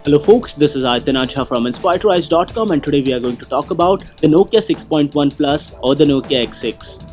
Hello folks, this is Untitled from Inspiredrise.com and today we are going to talk about the Nokia 6.1 Plus or the Nokia X6.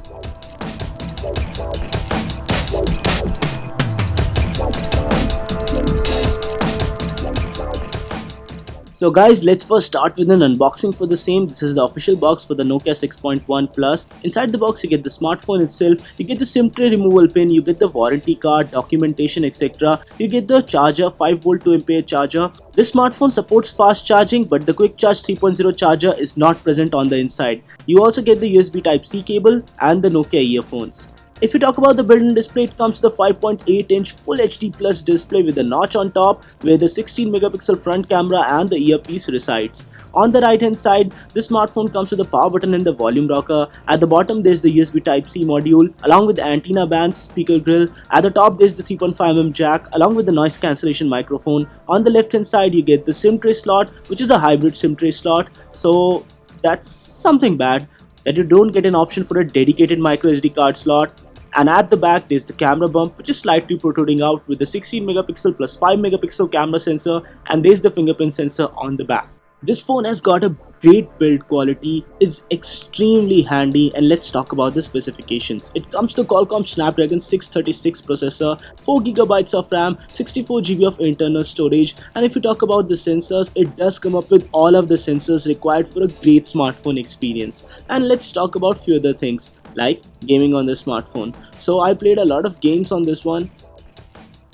So guys, let's first start with an unboxing for the same. This is the official box for the Nokia 6.1 Plus. Inside the box you get the smartphone itself, you get the SIM tray removal pin, you get the warranty card, documentation, etc. You get the charger, 5V 2Ah charger. This smartphone supports fast charging, but the quick charge 3.0 charger is not present on the inside. You also get the USB Type-C cable and the Nokia earphones. If you talk about the built-in display, it comes with a 5.8-inch Full HD Plus display with a notch on top where the 16-megapixel front camera and the earpiece resides. On the right-hand side, this smartphone comes with a power button and the volume rocker. At the bottom, there's the USB Type-C module along with the antenna bands, speaker grill. At the top, there's the 3.5mm jack along with the noise cancellation microphone. On the left-hand side, you get the SIM tray slot, which is a hybrid SIM tray slot. So that's something bad that you don't get an option for a dedicated microSD card slot. And at the back there's the camera bump, which is slightly protruding out with the 16 megapixel plus 5 megapixel camera sensor, and there's the fingerprint sensor on the back. This phone has got a great build quality, is extremely handy, and let's talk about the specifications. It comes to Qualcomm Snapdragon 636 processor, 4GB of RAM, 64GB of internal storage, and if you talk about the sensors, it does come up with all of the sensors required for a great smartphone experience. And let's talk about few other things like gaming on the smartphone. So I played a lot of games on this one.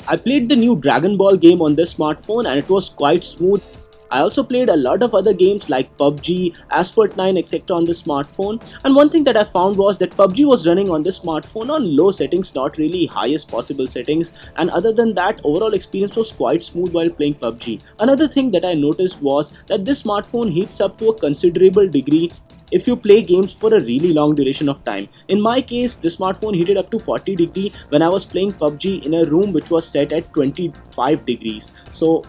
I played the new Dragon Ball game on this smartphone and it was quite smooth. I also played a lot of other games like PUBG, Asphalt 9, etc. on the smartphone, and one thing that I found was that PUBG was running on this smartphone on low settings, not really highest possible settings, and other than that, overall experience was quite smooth while playing PUBG. Another thing that I noticed was that this smartphone heats up to a considerable degree if you play games for a really long duration of time. In my case, the smartphone heated up to 40 degrees when I was playing PUBG in a room which was set at 25 degrees. So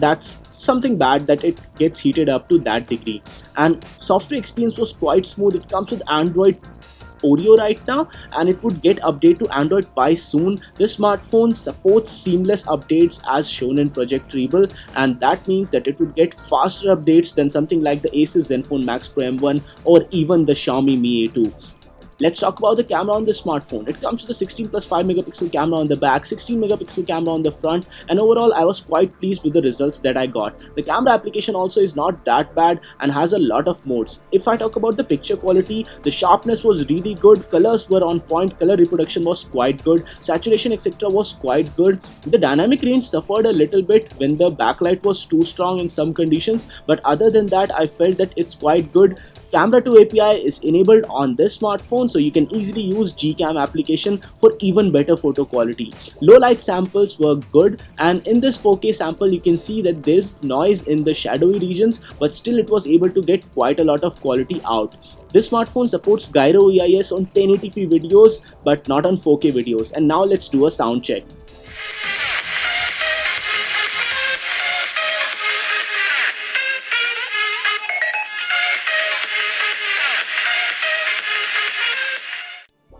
that's something bad that it gets heated up to that degree. And software experience was quite smooth. It comes with Android Oreo right now and it would get updated to Android Pie soon. This smartphone supports seamless updates as shown in Project Rebel, and that means that it would get faster updates than something like the Asus Zenfone Max Pro M1 or even the Xiaomi Mi A2. Let's talk about the camera on this smartphone. It comes with a 16 plus 5 megapixel camera on the back, 16 megapixel camera on the front, and overall I was quite pleased with the results that I got. The camera application also is not that bad and has a lot of modes. If I talk about the picture quality, the sharpness was really good, colors were on point, color reproduction was quite good, saturation etc. was quite good. The dynamic range suffered a little bit when the backlight was too strong in some conditions, but other than that I felt that it's quite good. Camera to API is enabled on this smartphone, so you can easily use Gcam application for even better photo quality. Low light samples were good, and in this 4K sample you can see that there's noise in the shadowy regions, but still it was able to get quite a lot of quality out. This smartphone supports Gyro EIS on 1080p videos but not on 4K videos. And now let's do a sound check.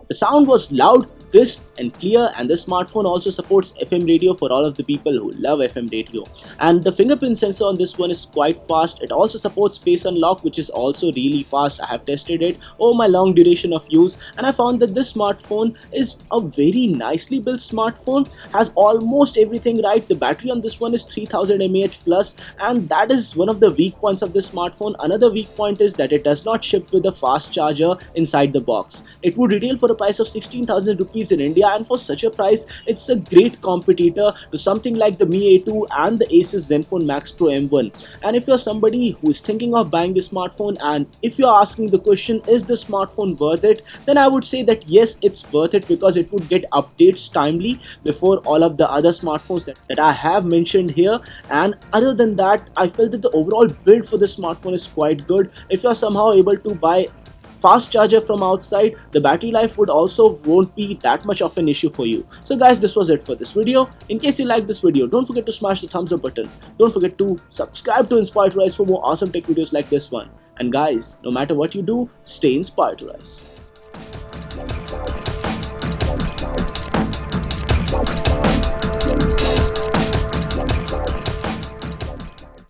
The sound was loud, crisp and clear, and the smartphone also supports FM radio for all of the people who love FM radio. And the fingerprint sensor on this one is quite fast. It also supports face unlock, which is also really fast. I have tested it over my long duration of use and I found that this smartphone is a very nicely built smartphone, has almost everything right. The battery on this one is 3000 mAh plus, and that is one of the weak points of this smartphone. Another weak point is that it does not ship with a fast charger inside the box. It would retail for a price of 16,000 rupees in India, and for such a price it's a great competitor to something like the Mi A2 and the Asus Zenfone Max Pro M1. And if you're somebody who is thinking of buying this smartphone, and if you're asking the question, is the smartphone worth it, then I would say that yes, it's worth it, because it would get updates timely before all of the other smartphones that I have mentioned here. And other than that, I felt that the overall build for this smartphone is quite good. If you're somehow able to buy fast charger from outside, the battery life would also won't be that much of an issue for you. So guys, this was it for this video. In case you liked this video, don't forget to smash the thumbs up button. Don't forget to subscribe to Inspired to Rise for more awesome tech videos like this one. And guys, no matter what you do, stay inspired to rise.